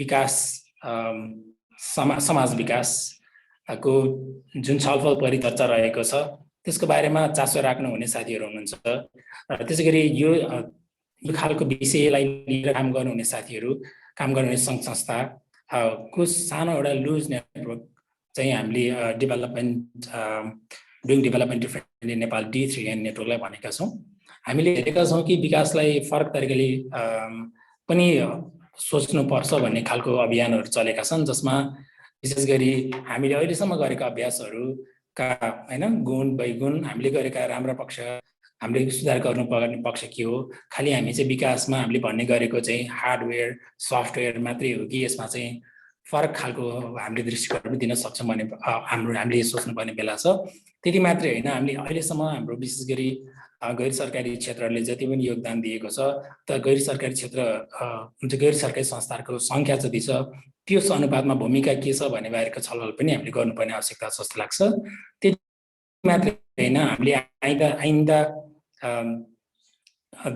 विकास समाज विकासको जुन छलफल परिचर्चा रहेको छ त्यसको बारेमा चासो राख्नुहुने साथीहरू हुनुहुन्छ र त्यसैगरी यो खालको विषयलाई लिएर काम गर्नुहुने साथीहरू काम गर्नुहुने सङ्घ संस्था को सानो एउटा लुज नेटवर्क चाहिँ हामीले doing development differently Nepal D3N नेटवर्कलाई भनेका छौँ। हामीले हेरेका छौँ कि विकासलाई फरक तरिकाले पनि सोच्नुपर्छ भन्ने खालको अभियानहरू चलेका छन् जसमा विशेष गरी हामीले अहिलेसम्म गरेका अभ्यासहरूका हैन गुण वैगुण हामीले गरेका राम्रा पक्ष हामीले सुधार गर्नुपर्ने पक्ष के हो खालि हामी चाहिँ विकासमा हामीले भन्ने गरेको चाहिँ हार्डवेयर सफ्टवेयर मात्रै हो कि यसमा चाहिँ फरक खालको हामीले दृष्टिकोण दिन सक्छौँ भन्ने हामीले सोच्नुपर्ने बेला छ। त्यति मात्रै होइन हामीले अहिलेसम्म हाम्रो विशेष गरी गैर सरकारी क्षेत्रले जति पनि योगदान दिएको छ त गैर सरकारी क्षेत्र गैर सरकारी संस्थाहरूको सङ्ख्या जति छ त्यो अनुपातमा भूमिका के छ भन्ने बारेको छलफल पनि हामीले गर्नुपर्ने आवश्यकता छ जस्तो लाग्छ। त्यति मात्रै होइन हामीले आइन्दा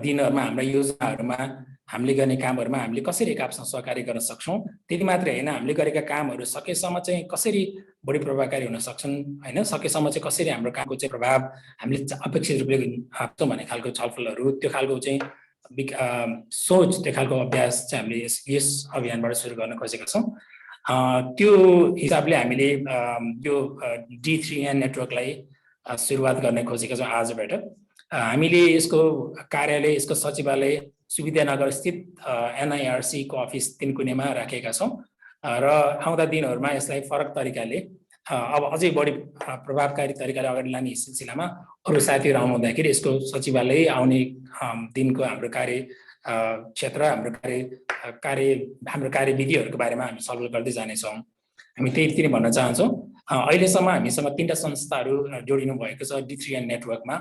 दिनहरुमा हाम्रा योजनाहरुमा हामीले गर्ने कामहरुमा हामीले कसरी आपसँग सहकार्य गर्न सक्छौं त्यति मात्रै हैन हामीले गरेका कामहरु सकेसम्म चाहिँ कसरी बढी प्रभावकारी हुन सक्छन् हैन सकेसम्म चाहिँ कसरी हाम्रो कामको चाहिँ प्रभाव हामीले अपेक्षित रूपले हाप्छौं भन्ने खालको छलफलहरु त्यो खालको चाहिँ सोच त्यो खालको अभ्यास चाहिँ हामीले यस अभियानबाट सुरु गर्न खोजेका छौं। त्यो हिसाबले हामीले यो D3N नेटवर्कलाई सुरुवात गर्न खोजेका छौं आजबाट। हामीले यसको कार्यालय यसको सचिवालय सुविधानगर स्थित NIRC को अफिस तिनकुनेमा राखेका छौं र आउँदा दिनहरुमा यसलाई फरक तरिकाले अब अझै बढी प्रभावकारी तरिकाले अगाडि लाने सिलसिलामा अरु साथीहरु आउँदाखेरि यसको सचिवालय आउने दिनको हाम्रो कार्य क्षेत्र हाम्रो कार्यविधिहरुको बारेमा हामी छलफल गर्दै जाने छौं। हामी त्यही भन्न चाहन्छौं अहिलेसम्म हामीसँग तीनटा संस्थाहरु जोडिनु भएको छ D3N नेटवर्कमा।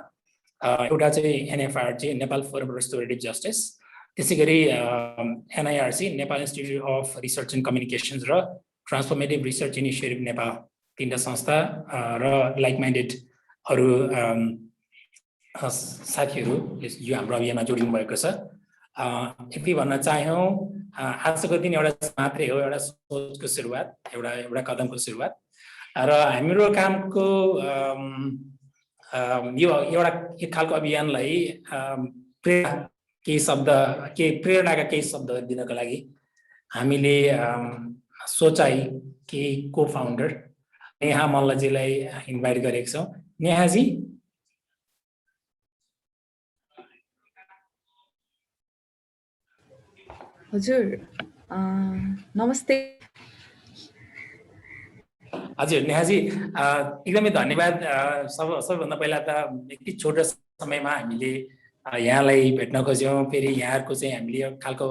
एउटा चाहिँ NFRJ Nepal forum for restorative justice, त्यसैगरी NIRC Nepal institute of research and communications र ट्रान्सफर्मेटिभ रिसर्च इनिसिएटिभ नेपाल तीनटा संस्था र लाइक माइन्डेड अरु साथीहरु यो हाम्रो अभियानमा जोडिनु भएको छ। यति भन्न चाह्यौं आजको दिन एउटा मात्रै हो एउटा सोचको सुरुवात एउटा कदमको सुरुवात र हाम्रो कामको यो एउटा एक खालको अभियानलाई प्रेरणाका केही शब्द दिनको लागि हामीले सोचाइ के को फाउन्डर नेहा मल्लजीलाई इन्भाइट गरेका छौं। नेहाजी हजुर नमस्ते। हजुर नेहाजी एकदमै धन्यवाद। सबैभन्दा पहिला त यति छोटो समयमा हामीले यहाँलाई भेट्न खोज्यौं फेरि यहाँहरुको चाहिँ हामीले यो खालको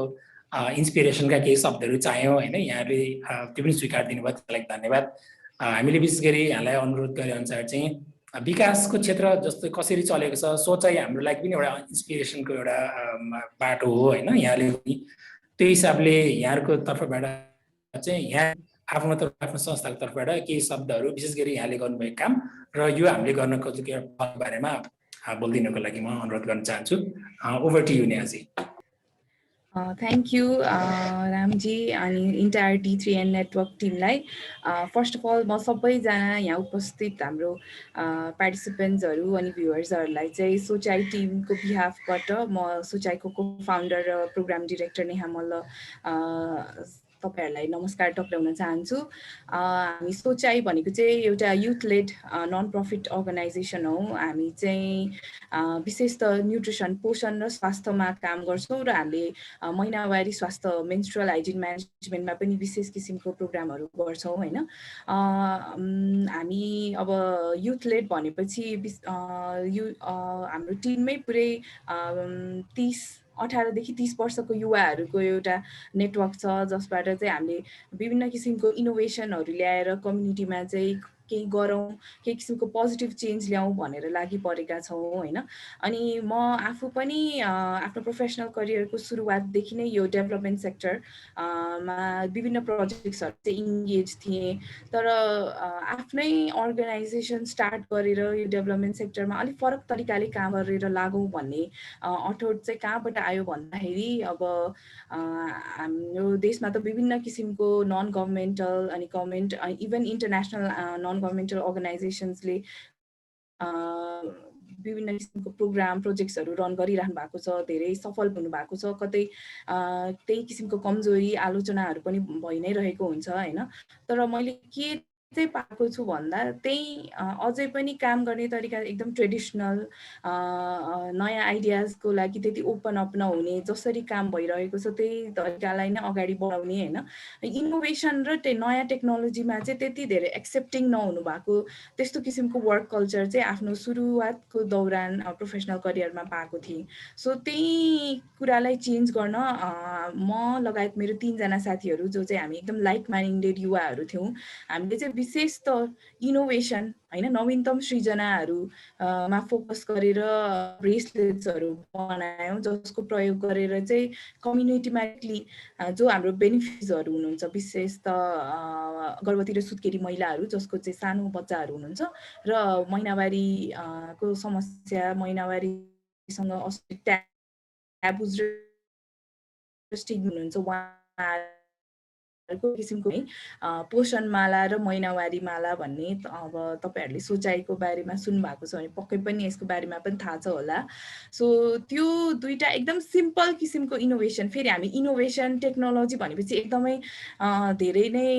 इन्स्पिरेसनका केही शब्दहरु चाह्यौं हैन यहाँले त्यो पनि स्वीकार दिनुभयो त्यसलाई धन्यवाद। हामीले विशेष गरी यहाँलाई अनुरोध गरे अनुसार चाहिँ विकासको क्षेत्र जस्तो कसरी चलेको छ सोचाइ हाम्रो लागि पनि एउटा इन्स्पिरेसनको एउटा बाटो हो हैन यहाँले त्यो हिसाबले यहाँहरुको तर्फबाट चाहिँ यहाँ आफ्नो संस्थाको तर्फबाट केही शब्दहरु विशेष गरी यहाँले गर्नुभएको काम र यो हामीले गर्न खोजेको बारेमा बोल्दिनको लागि म अनुरोध गर्न चाहन्छु। ओभर टु यु नेहाजी। थ्याङ्क यू रामजी अनि इन्टायर D3N नेटवर्क टिमलाई। फर्स्ट अफ अल म सबैजना यहाँ उपस्थित हाम्रो पार्टिसिपेन्ट्सहरू अनि भ्युवर्सहरूलाई चाहिँ सोचाइ टिमको बिहाफबाट म सोचाइको को फाउन्डर र प्रोग्राम डिरेक्टर नेहा मल्ल तपाईहरुलाई नमस्कार टक्राउन चाहन्छु। हामी सोचाइ भनेको चाहिँ एउटा youth led non profit organisation हो। हामी चाहिँ विशेष त न्युट्रिसन पोषण र स्वास्थ्यमा काम गर्छौं र हामीले महिनावारी स्वास्थ्य मेन्स्ट्रुअल हाइजिन म्यानेजमेन्टमा पनि विशेष किसिमको प्रोग्रामहरू गर्छौं हैन। हामी अब युथ लेड भनेपछि हाम्रो टिममै पुरै 18 देखि 30 वर्षको युवाहरूको एउटा नेटवर्क छ जसबाट चाहिँ हामीले विभिन्न किसिमको इनोभेसनहरू ल्याएर कम्युनिटीमा चाहिँ केही गरौँ, केही किसिमको पोजिटिभ चेन्ज ल्याउँ भनेर लागि परेका छौँ होइन। अनि म आफू पनि आफ्नो प्रोफेसनल करियरको सुरुवातदेखि नै यो डेभलपमेन्ट सेक्टरमा विभिन्न प्रोजेक्ट्सहरू चाहिँ इङ्गेज थिएँ। तर आफ्नै अर्गनाइजेसन स्टार्ट गरेर यो डेभलपमेन्ट सेक्टरमा अलिक फरक तरिकाले काम गरेर लागौँ भन्ने अठोट चाहिँ कहाँबाट आयो भन्दाखेरि अब हाम्रो देशमा त विभिन्न किसिमको नन गभर्मेन्टल अनि government even international non governmental अर्गनाइजेसन्सले विभिन्न किसिमको प्रोग्राम प्रोजेक्ट्सहरू रन गरिरहनु भएको छ, धेरै सफल हुनुभएको छ। कतै त्यही किसिमको कमजोरी आलोचनाहरू पनि भइ नै रहेको हुन्छ होइन। तर मैले के चाहिँ पाएको छु भन्दा त्यही अझै पनि काम गर्ने तरिका एकदम ट्रेडिसनल, नयाँ आइडियाजको लागि त्यति ओपन अप नहुने, जसरी काम भइरहेको छ त्यही तरिकालाई नै अगाडि बढाउने होइन। इनोभेसन र नयाँ टेक्नोलोजीमा चाहिँ त्यति धेरै एक्सेप्टिङ नहुनु भएको त्यस्तो किसिमको वर्क कल्चर चाहिँ आफ्नो सुरुवातको दौरान प्रोफेसनल करियरमा पाएको थिएँ। सो त्यही कुरालाई चेन्ज गर्न म लगायत मेरो 3 जना साथीहरू जो चाहिँ हामी एकदम लाइक माइन्डेड युवाहरू थियौँ, हामीले चाहिँ विशेष त इनोभेसन होइन, नवीनतम सृजनाहरू मा फोकस गरेर ब्रेसलेट्सहरू बनायौँ, जसको प्रयोग गरेर चाहिँ कम्युनिटीमा जो हाम्रो बेनिफिट्सहरू हुनुहुन्छ, विशेष त गर्भवती र सुत्केरी महिलाहरू जसको चाहिँ सानो बच्चाहरू हुनुहुन्छ र महिनावारी को समस्या, महिनावारीसँग ट्याबुज र स्टिग्मा हुनुहुन्छ उहाँहरूको किसिमको है पोषण माला र महिनावारी माला भन्ने अब तपाईँहरूले सोचाइको बारेमा सुन्नुभएको छ भने पक्कै पनि यसको बारेमा पनि थाहा छ होला। सो त्यो दुईटा एकदम सिम्पल किसिमको इनोभेसन, फेरि हामी इनोभेसन टेक्नोलोजी भनेपछि एकदमै धेरै नै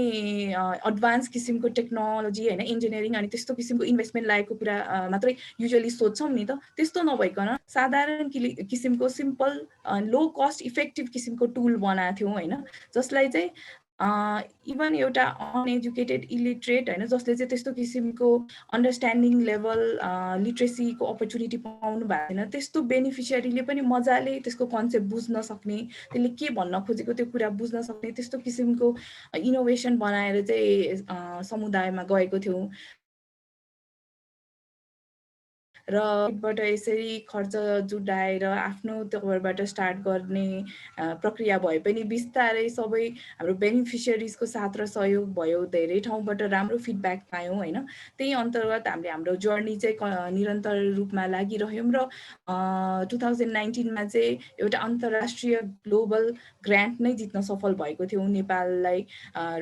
एडभान्स किसिमको टेक्नोलोजी होइन, इन्जिनियरिङ अनि त्यस्तो किसिमको इन्भेस्टमेन्ट लागेको कुरा मात्रै युजुअली सोध्छौँ नि त, त्यस्तो नभइकन साधारण किसिमको सिम्पल लो कस्ट इफेक्टिभ किसिमको टुल बनाएको थियौँ होइन, जसलाई चाहिँ इभन एउटा अनएजुकेटेड इलिटरेट होइन, जसले चाहिँ त्यस्तो किसिमको अन्डरस्ट्यान्डिङ लेभल लिट्रेसीको अपर्च्युनिटी पाउनु भएको छैन, त्यस्तो बेनिफिसियरीले पनि मजाले त्यसको कन्सेप्ट बुझ्न सक्ने, त्यसले के भन्न खोजेको त्यो कुरा बुझ्न सक्ने त्यस्तो किसिमको इनोभेसन बनाएर चाहिँ समुदायमा गएको थियौँ। र बाट यसरी खर्च जुटाएर आफ्नो तर्फबाट स्टार्ट गर्ने प्रक्रिया भए पनि बिस्तारै सबै हाम्रो बेनिफिसियरिजको साथ र सहयोग भयो, धेरै ठाउँबाट राम्रो फिडब्याक पायौँ होइन। त्यही अन्तर्गत हामीले हाम्रो जर्नी चाहिँ निरन्तर रूपमा लागिरह्यौँ र 2019मा चाहिँ एउटा अन्तर्राष्ट्रिय ग्लोबल ग्रान्ट नै जित्न सफल भएको थियौँ नेपाललाई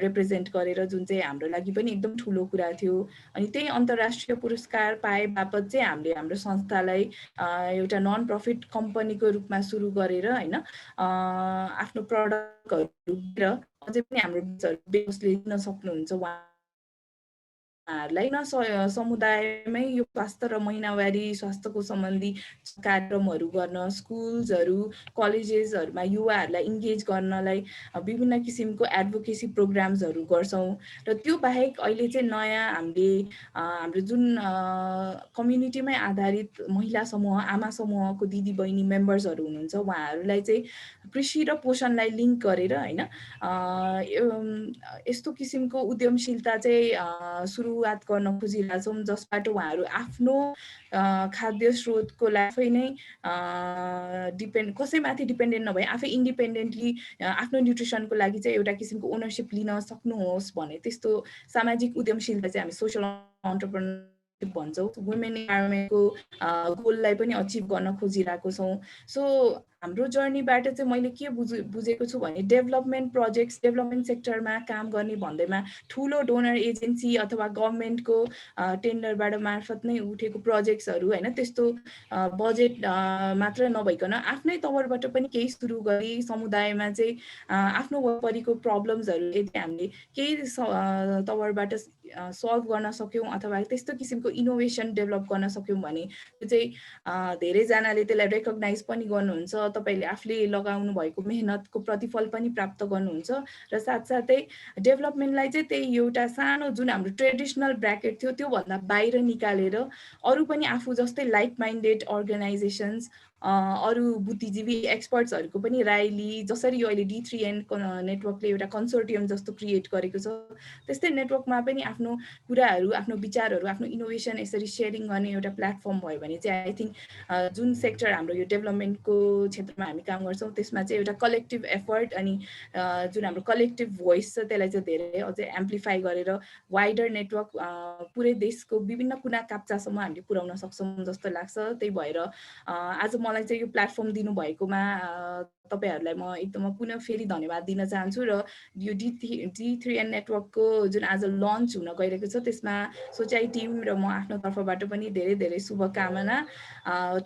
रिप्रेजेन्ट गरेर, जुन चाहिँ हाम्रो लागि पनि एकदम ठुलो कुरा थियो। अनि त्यही अन्तर्राष्ट्रिय पुरस्कार पाए बापत चाहिँ हामीले हाम्रो संस्थालाई एउटा नन प्रफिट कम्पनीको रूपमा सुरु गरेर होइन आफ्नो प्रडक्टहरू र अझै पनि हाम्रो बेसले दिन सक्नुहुन्छ उहाँहरूलाई समुदायमै यो स्वास्थ्य र महिनावारी स्वास्थ्यको सम्बन्धी कार्यक्रमहरू गर्न, स्कुल्सहरू कलेजेसहरूमा युवाहरूलाई इन्गेज गर्नलाई विभिन्न किसिमको एडभोकेसी प्रोग्राम्सहरू गर्छौँ। र त्यो बाहेक अहिले चाहिँ नयाँ हामीले हाम्रो जुन कम्युनिटीमै आधारित महिला समूह, आमा समूहको दिदीबहिनी मेम्बर्सहरू हुनुहुन्छ, उहाँहरूलाई चाहिँ कृषि र पोषणलाई लिङ्क गरेर होइन यस्तो किसिमको उद्यमशीलता चाहिँ सुरुवात गर्न खोजिरहेछौँ, जसबाट उहाँहरू आफ्नो खाद्य स्रोतको लागि नै कसैमाथि डिपेन्डेन्ट नभए आफै इन्डिपेन्डेन्टली आफ्नो न्युट्रिसनको लागि चाहिँ एउटा किसिमको ओनरसिप लिन सक्नुहोस् भने त्यस्तो सामाजिक उद्यमशीलता चाहिँ हामी सोसल एन्टरप्रेन्योरसिप भन्छौँ। वुमेन इम्पावरमेन्टको गोललाई पनि अचिभ गर्न खोजिरहेको छौँ। सो हाम्रो जर्नीबाट चाहिँ मैले के बुझेको छु भने डेभलपमेन्ट प्रोजेक्ट्स, डेभलपमेन्ट सेक्टरमा काम गर्ने भन्दैमा ठुलो डोनर एजेन्सी अथवा गभर्मेन्टको टेन्डरबाट मार्फत नै उठेको प्रोजेक्ट्सहरू होइन, त्यस्तो बजेट मात्र नभइकन आफ्नै तवरबाट पनि केही सुरु गरी समुदायमा चाहिँ आफ्नो वरिपरिको प्रब्लम्सहरू यदि हामीले केही तवरबाट सल्भ गर्न सक्यौँ अथवा त्यस्तो किसिमको इनोभेसन डेभलप गर्न सक्यौँ भने त्यो चाहिँ धेरैजनाले त्यसलाई रेकग्नाइज पनि गर्नुहुन्छ, तपाईँले आफूले लगाउनु भएको मेहनतको प्रतिफल पनि प्राप्त गर्नुहुन्छ र साथसाथै डेभलपमेन्टलाई चाहिँ त्यही एउटा सानो जुन हाम्रो ट्रेडिसनल ब्र्याकेट थियो त्योभन्दा बाहिर निकालेर अरू पनि आफू जस्तै लाइक माइन्डेड अर्गनाइजेसन्स अरू बुद्धिजीवी एक्सपर्ट्सहरूको पनि राय लिई जसरी यो अहिले D3N नेटवर्कले एउटा कन्सोर्टियम जस्तो क्रिएट गरेको छ त्यस्तै नेटवर्कमा पनि आफ्नो कुराहरू आफ्नो विचारहरू आफ्नो इनोभेसन यसरी सेयरिङ गर्ने एउटा प्लेटफर्म भयो भने चाहिँ आई थिङ्क जुन सेक्टर हाम्रो यो डेभलपमेन्टको क्षेत्रमा हामी काम गर्छौँ त्यसमा चाहिँ एउटा कलेक्टिभ एफर्ट अनि जुन हाम्रो कलेक्टिभ भोइस छ त्यसलाई चाहिँ धेरै अझै एम्प्लिफाई गरेर वाइडर नेटवर्क पुरै देशको विभिन्न कुना काप्चासम्म हामीले पुर्याउन सक्छौँ जस्तो लाग्छ। त्यही भएर आज मलाई चाहिँ यो प्लेटफर्म दिनुभएकोमा तपाईँहरूलाई म एकदम पुनः फेरि धन्यवाद दिन चाहन्छु र यो D3N नेटवर्कको जुन आज लन्च हुन गइरहेको छ त्यसमा सोचाइ टिम र म आफ्नो तर्फबाट पनि धेरै धेरै शुभकामना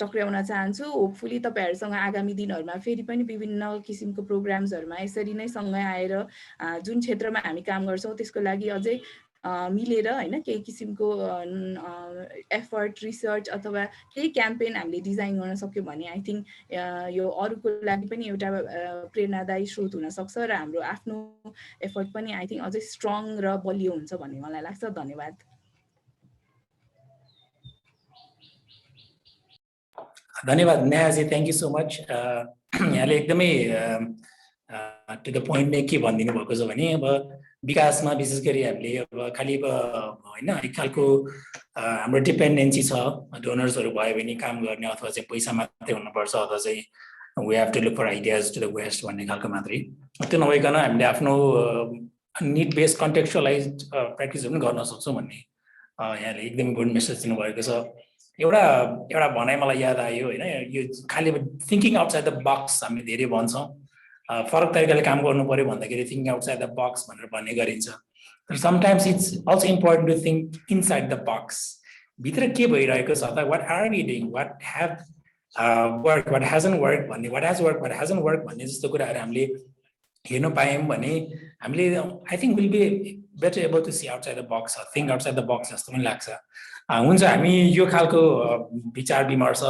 टक्र्याउन चाहन्छु। होपफुली तपाईँहरूसँग आगामी दिनहरूमा फेरि पनि विभिन्न किसिमको प्रोग्राम्सहरूमा यसरी नै सँगै आएर जुन क्षेत्रमा हामी काम गर्छौँ त्यसको लागि अझै मिलेर होइन केही किसिमको एफर्ट रिसर्च अथवा केही क्याम्पेन हामीले डिजाइन गर्न सक्यौँ भने आई थिङ्क यो अरूको लागि पनि एउटा प्रेरणादायी स्रोत हुनसक्छ र हाम्रो आफ्नो एफर्ट पनि आई थिङ्क अझै स्ट्रङ र बलियो हुन्छ भन्ने मलाई लाग्छ। धन्यवाद। धन्यवाद नेहाजी, थ्याङ्क यू सो मच। यहाँले एकदमै टु द पोइन्ट नै के भनिदिनु भएको छ भने अब विकासमा विशेष गरी हामीले अब खालि होइन एक खालको हाम्रो डिपेन्डेन्सी छ, डोनर्सहरू भयो भने काम गर्ने अथवा चाहिँ पैसा मात्रै हुनुपर्छ अथवा चाहिँ we have to look for ideas to the west भन्ने खालको मात्रै, त्यो नभइकन हामीले आफ्नो निड बेस्ड कन्टेक्चुअलाइज प्र्याक्टिसहरू पनि गर्न सक्छौँ भन्ने यहाँले एकदमै गुड मेसेज दिनुभएको छ। एउटा भनाइ मलाई याद आयो होइन, यो खालि थिङ्किङ आउटसाइड द बक्स हामी धेरै भन्छौँ, फरक तरिकाले काम गर्नु पर्यो भन्दाखेरि थिङ्किङ आउटसाइड द बक्स भनेर भन्ने गरिन्छ। Sometimes it's also important to think inside the box, भित्र के भइरहेको छ त, what are we doing, what have work, what hasn't work भन्ने, what has work, what hasn't work भन्ने जस्तो कुराहरू हामीले हेर्न पायौँ भने हामीले I think will be better able to see outside the box, think outside the box जस्तो पनि लाग्छ। हुन्छ, हामी यो खालको विचार विमर्श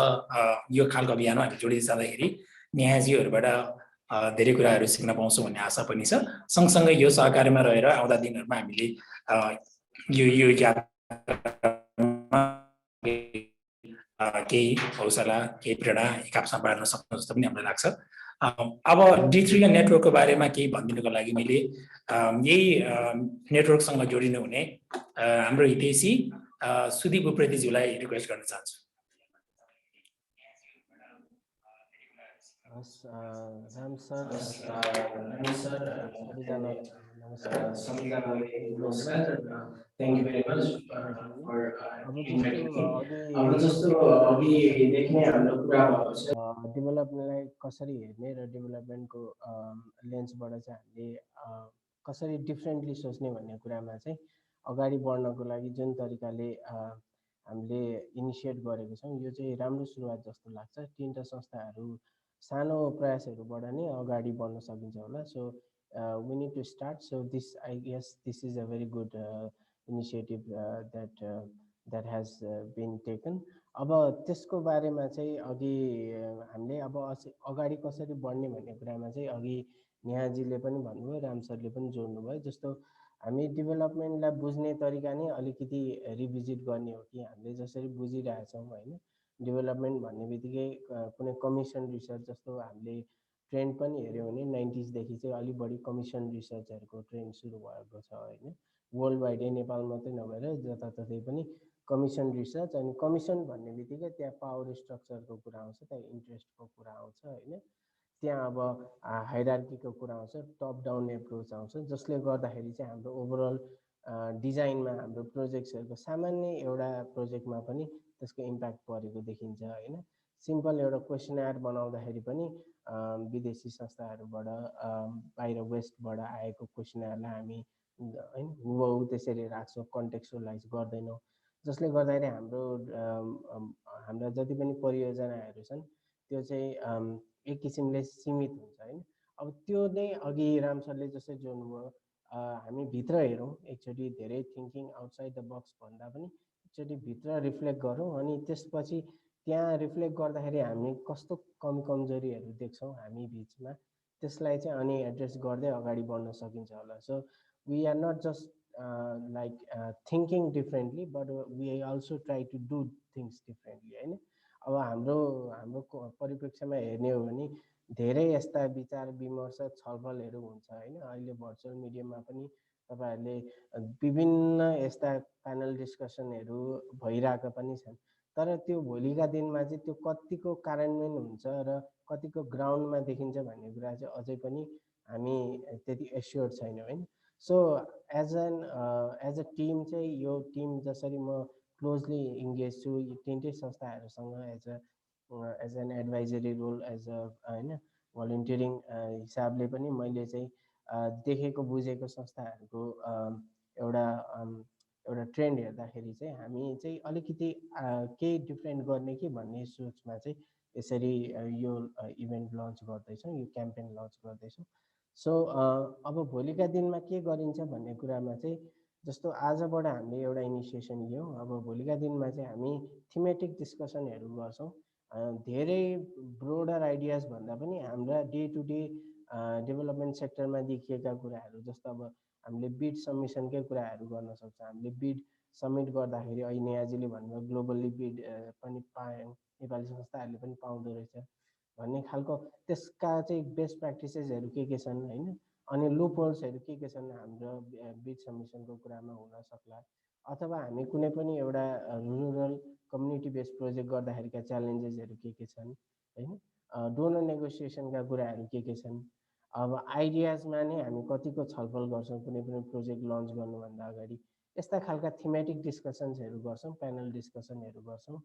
यो खालको अभियानमा हामी जोडिँदै जाँदाखेरि नेहाजीहरूबाट धेरै कुराहरू सिक्न पाउँछौँ भन्ने आशा पनि छ। सँगसँगै यो सहकार्यमा रहेर आउँदा दिनहरूमा हामीले यो केही हौसला केही प्रेरणा एक आपसमा बाँड्न सक्नु जस्तो पनि हामीलाई लाग्छ। अब D3N नेटवर्कको बारेमा केही भनिदिनुको लागि मैले यही नेटवर्कसँग जोडिनु हुने हाम्रो हितैषी सुदीप उप्रेतीज्यूलाई रिक्वेस्ट गर्न चाहन्छु। राम सर, सबैजनालाई नमस्कार, थ्याङ्क यू भेरी मच अब जस्तो अघिदेखि नै हाम्रो कुरा भएको छ डेभलपमेन्टलाई कसरी हेर्ने र डेभलपमेन्टको लेन्सबाट चाहिँ हामीले कसरी डिफ्रेन्टली सोच्ने भन्ने कुरामा चाहिँ अगाडि बढ्नको लागि जुन तरिकाले हामीले इनिसिएट गरेको छौँ यो चाहिँ राम्रो सुरुवात जस्तो लाग्छ। तीनटा संस्थाहरू सानो प्रयासहरूबाट नै अगाडि बढ्न सकिन्छ होला। So we need to start. So this, I guess, this is a very good initiative that has been taken. अब त्यसको बारेमा चाहिँ अघि हामीले अब अगाडि कसरी बढ्ने भन्ने कुरामा चाहिँ अघि नेहाजीले पनि भन्नुभयो, राम सरले पनि जोड्नुभयो। जस्तो हामी डेभलपमेन्टलाई बुझ्ने तरिका नै अलिकति रिभिजिट गर्ने हो कि हामीले जसरी बुझिरहेछौँ होइन, डेभलपमेन्ट भन्ने बित्तिकै कुनै कमिसन रिसर्च जस्तो हामीले ट्रेन्ड पनि हेऱ्यो भने 90s देखि चाहिँ अलिक बढी कमिसन रिसर्चहरूको ट्रेन्ड सुरु भएको छ होइन, वर्ल्ड वाइडै, नेपाल मात्रै नभएर जताततै पनि कमिसन रिसर्च। अनि कमिसन भन्ने बित्तिकै त्यहाँ पावर स्ट्रक्चरको कुरा आउँछ, त्यहाँ इन्ट्रेस्टको कुरा आउँछ होइन, त्यहाँ अब हाइरार्कीको कुरा आउँछ, टप डाउन एप्रोच आउँछ, जसले गर्दाखेरि चाहिँ हाम्रो ओभरअल डिजाइनमा हाम्रो प्रोजेक्ट्सहरूको सामान्य एउटा प्रोजेक्टमा पनि त्यसको इम्प्याक्ट परेको देखिन्छ होइन। सिम्पल एउटा क्वेसनर बनाउँदाखेरि पनि विदेशी संस्थाहरूबाट बाहिर वेस्टबाट आएको क्वेसनरलाई हामी होइन हुबहु त्यसरी राख्छौँ, कन्टेक्चुअलाइज गर्दैनौँ, जसले गर्दाखेरि हाम्रा जति पनि परियोजनाहरू छन् त्यो चाहिँ एक किसिमले सीमित हुन्छ होइन। अब त्यो नै अघि राम सरले जसरी जोड्नुभयो, हामी भित्र हेरौँ एकचोटि, धेरै थिङ्किङ आउटसाइड द बक्स भन्दा पनि एकचोटि भित्र रिफ्लेक्ट गरौँ अनि त्यसपछि त्यहाँ रिफ्लेक्ट गर्दाखेरि हामी कस्तो कमजोरीहरू देख्छौँ हामी बिचमा, त्यसलाई चाहिँ अनि एड्रेस गर्दै अगाडि बढ्न सकिन्छ होला। So we are not just like thinking differently but we also try to do things differently होइन। अब हाम्रो हाम्रो परिप्रेक्ष्यमा हेर्ने हो भने धेरै यस्ता विचार विमर्श छलफलहरू हुन्छ हैन। अहिले भर्चुअल मिडियममा पनि तपाईहरुले विभिन्न यस्ता प्यानल डिस्कसनहरू भइरहेका पनि छन्। तर त्यो भोलिका दिनमा चाहिँ त्यो कतिको कार्यान्वयन हुन्छ र कतिको ग्राउन्डमा देखिन्छ भन्ने कुरा चाहिँ अझै पनि हामी त्यति एस्योर्ड छैनौँ हैन। सो एज अ टिम चाहिँ यो टिम जसरी म क्लोजली इन्गेज छु तीनटै संस्थाहरूसँग as an advisory role as a हैन भलन्टियरिङ हिसाबले पनि मैले चाहिँ देखेको बुझेको संस्थाहरूको एउटा ट्रेन्ड हेर्दाखेरि चाहिँ हामी चाहिँ अलिकति केही डिफ्रेन्ट गर्ने कि भन्ने सोचमा चाहिँ यसरी यो इभेन्ट लन्च गर्दैछौँ, यो क्याम्पेन लन्च गर्दैछौँ। सो अब भोलिका दिनमा के गरिन्छ भन्ने कुरामा चाहिँ जस्तो आजबाट हामीले एउटा इनिसिएसन लियौँ, अब भोलिका दिनमा चाहिँ हामी थीमेटिक डिस्कसनहरू गर्छौँ। धेरै ब्रोडर आइडियाज भन्दा पनि हाम्रा डे टु डे डेभलपमेन्ट सेक्टरमा देखिएका कुराहरू जस्तो अब हामीले बिड सबमिसनकै कुराहरू गर्न सक्छौँ। हामीले बिड सबमिट गर्दाखेरि अहिले नेहाजीले भन्नुभयो ग्लोबली बिड पनि नेपाली संस्थाहरूले पनि पाउँदो रहेछ भन्ने खालको त्यसका चाहिँ बेस्ट प्र्याक्टिसेसहरू के छन् हैन, अनि लुपहोल्सहरू के छन् हाम्रो बिड सबमिसनको कुरामा हुन सक्ला, अथवा हामी कुनै पनि एउटा रुरल कम्युनिटी बेस्ड प्रोजेक्ट गर्दाखेरिका च्यालेन्जेसहरू के छन् हैन, डोनर नेगोसिएसनका कुराहरू के छन्। अब आइडियाजमा नै हामी कतिको छलफल गर्छौँ कुनै पनि प्रोजेक्ट लन्च गर्नुभन्दा अगाडि, यस्ता खालका थीमेटिक डिस्कसन्सहरू गर्छौँ, प्यानल डिस्कसनहरू गर्छौँ।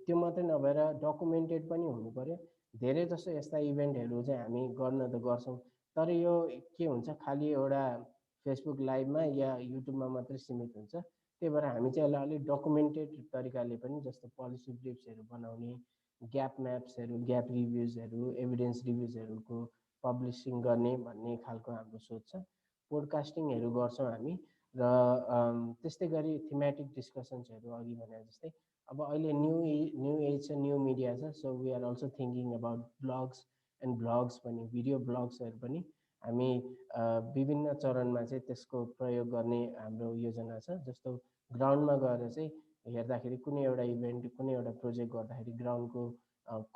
त्यो मात्रै नभएर डकुमेन्टेड पनि हुनु पर्यो। धेरै जसो यस्ता इभेन्टहरू चाहिँ हामी गर्न त गर्छौँ, तर यो के हुन्छ खालि एउटा फेसबुक लाइभमा या युट्युबमा मात्रै सीमित हुन्छ। त्यही भएर हामी चाहिँ यसलाई अलिक डकुमेन्टेड तरिकाले पनि जस्तो पोलिसी ब्रिफ्सहरू बनाउने, ग्याप म्याप्सहरू, ग्याप रिभ्युजहरू, एभिडेन्स रिभ्युजहरूको पब्लिसिङ गर्ने भन्ने खालको हाम्रो सोच छ। पोडकास्टिङहरू गर्छौँ हामी र त्यस्तै गरी थीमेटिक डिस्कसन्सहरू अघि भने जस्तै अब अहिले न्यू एज छ, न्यू मिडिया छ। So we are also thinking about blogs and vlogs पनि, भिडियो ब्लग्सहरू पनि हामी विभिन्न चरणमा चाहिँ त्यसको प्रयोग गर्ने हाम्रो योजना छ। जस्तो ग्राउन्डमा गएर चाहिँ हेर्दाखेरि कुनै एउटा इभेन्ट, कुनै एउटा प्रोजेक्ट गर्दाखेरि ग्राउन्डको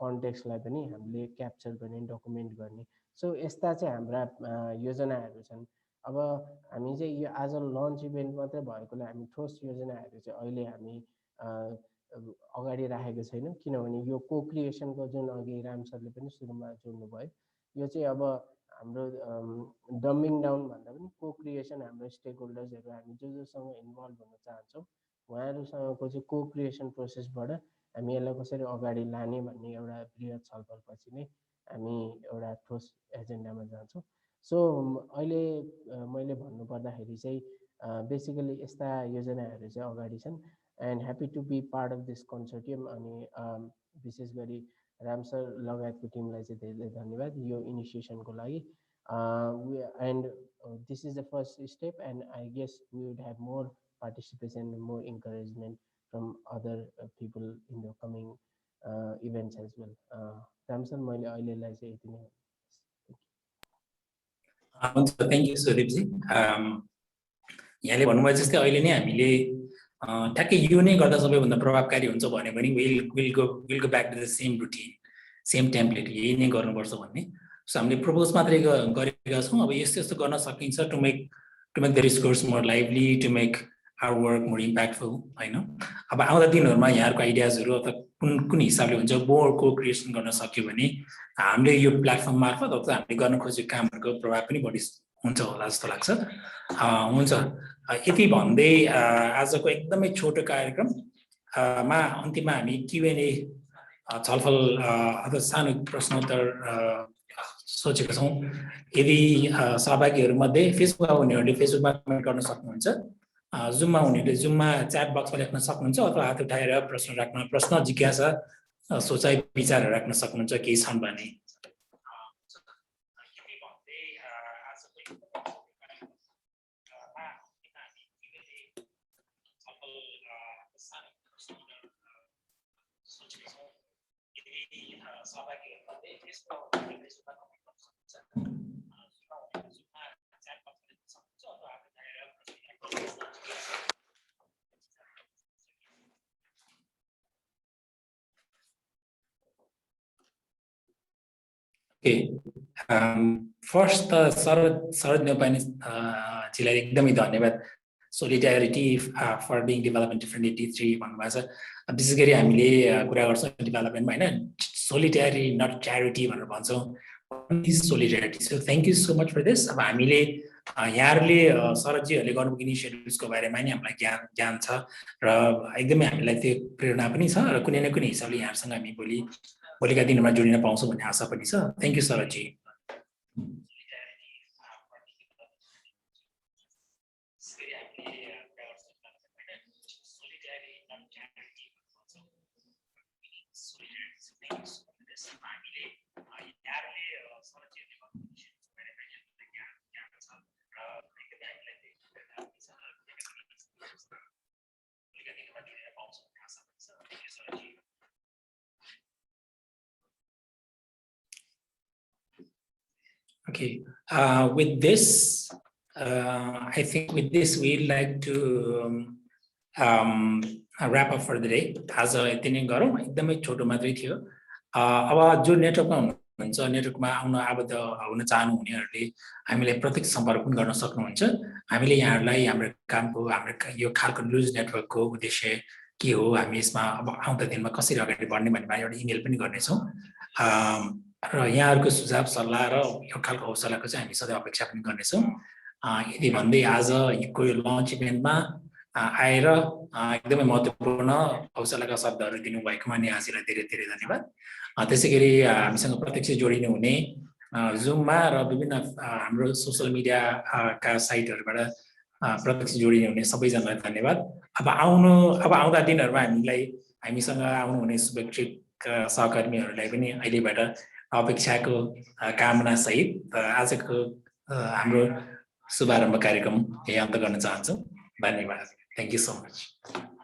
कन्टेक्स्टलाई पनि हामीले क्याप्चर गर्ने, डकुमेन्ट गर्ने। सो यस्ता चाहिँ हाम्रा योजनाहरू छन्। अब हामी चाहिँ यो आज लन्च इभेन्ट मात्रै भएकोले हामी ठोस योजनाहरू चाहिँ अहिले हामी अगाडि राखेको छैनौँ, किनभने यो को क्रिएसनको जुन अघि राम सरले पनि सुरुमा जोड्नु भयो, यो चाहिँ अब हाम्रो डम्बिङ डाउन भन्दा पनि को क्रिएसन, हाम्रो स्टेक होल्डर्सहरू हामी जोसँग इन्भल्भ हुन चाहन्छौँ उहाँहरूसँगको चाहिँ को क्रिएसन प्रोसेसबाट हामी यसलाई कसरी अगाडि लाने भन्ने एउटा बृहत छलफलपछि नै हामी एउटा ठोस एजेन्डामा जान्छौँ। सो अहिले मैले भन्नुपर्दाखेरि चाहिँ बेसिकली यस्ता योजनाहरू चाहिँ अगाडि छन् and happy to be part of this consortium. अनि विशेष गरी राम सर लगायतको टिमलाई चाहिँ धेरै धेरै धन्यवाद यो इनिसिएसनको लागि। And this is the first step and I guess we would have more participation and more encouragement from other people in the coming events as well. Ram sir मैले अहिलेलाई चाहिँ यति नै। हुन्छ, थ्याङ्क यू सुदीपजी। यहाँले भन्नुभयो जस्तै अहिले नै हामीले ठ्याक्कै यो नै गर्दा सबैभन्दा प्रभावकारी हुन्छ भन्यो भने will go back to the same routine, same template, यही नै गर्नुपर्छ भन्ने। सो हामीले प्रपोज मात्रै गरेका छौँ। अब यस्तो यस्तो गर्न सकिन्छ to make the discourse more lively, to make our work more impactful होइन। अब आउँदा दिनहरूमा यहाँहरूको आइडियाजहरू अथवा कुन हिसाबले हुन्छ बोर्ड को क्रिएसन गर्न सक्यो भने हामीले यो प्लेटफर्म मार्फत अथवा हामीले गर्न खोजेको कामहरूको प्रभाव पनि बढी हुन्छ होला जस्तो लाग्छ। हुन्छ, यति भन्दै आजको एकदमै छोटो कार्यक्रममा अन्तिममा हामी Q&A छलफल अथवा सानो प्रश्नोत्तर सोचेका छौँ। यदि सहभागीहरूमध्ये फेसबुकमा हुनेहरूले फेसबुकमा कमेन्ट गर्न सक्नुहुन्छ, जुममा हुनेहरूले जुममा च्याट बक्समा लेख्न सक्नुहुन्छ, अथवा हात उठाएर प्रश्न जिज्ञासा सोचाइ विचारहरू राख्न सक्नुहुन्छ केही छन् भने। फर्स्ट त शरद नेपानी जीलाई एकदमै धन्यवाद solidarity for being development different 83 भन्नुभएको छ। विशेष गरी हामीले कुरा गर्छौँ डेभलपमेन्टमा होइन सोलिडारिटी नट च्यारिटी भनेर भन्छौँ solidarity. So thank you so much for this. अब हामीले यहाँहरूले शरदजीहरूले गर्नुभएको इनिसिएटिभ्सको बारेमा नि हामीलाई ज्ञान छ र एकदमै हामीलाई त्यो प्रेरणा पनि छ र कुनै न कुनै हिसाबले यहाँहरूसँग हामी भोलिका दिनमा जोडिन पाउँछौँ भन्ने आशा पनि छ। Thank you शरदजी। Okay, with this, I think with this we'd like to wrap up for the day. आज यति नै गरौँ, एकदमै छोटो मात्रै थियो। अब जो नेटवर्कमा हुनुहुन्छ नेटवर्कमा आबद्ध हुन चाहनुहुनेहरूले हामीलाई प्रत्यक्ष सम्पर्क पनि गर्न सक्नुहुन्छ। हामीले यहाँहरूलाई हाम्रो कामको हाम्रो यो खालको न्युज नेटवर्कको उद्देश्य के हो, हामी यसमा अब आउँदो दिनमा कसरी अगाडि बढ्ने भन्ने एउटा इमेल पनि गर्नेछौँ र यहाँहरूको सुझाव सल्लाह र यो खालको हौसलाको चाहिँ हामी सधैँ अपेक्षा पनि गर्नेछौँ। यदि भन्दै आजको यो लन्च इभेन्टमा आएर एकदमै महत्त्वपूर्ण हौसलाका शब्दहरू दिनुभएकोमा निहासीलाई धेरै धेरै धन्यवाद। त्यसै गरी हामीसँग प्रत्यक्ष जोडिनु हुने जुममा र विभिन्न हाम्रो सोसल मिडियाका साइटहरूबाट प्रत्यक्ष जोडिनु हुने सबैजनालाई धन्यवाद। अब आउँदा दिनहरूमा हामीसँग आउनुहुने शुभेच्छुक सहकर्मीहरूलाई पनि अहिलेबाट अपेक्षाको कामना सहित आजको हाम्रो शुभारम्भ कार्यक्रम यही अन्त गर्न चाहन्छौँ। धन्यवाद। Thank you so much.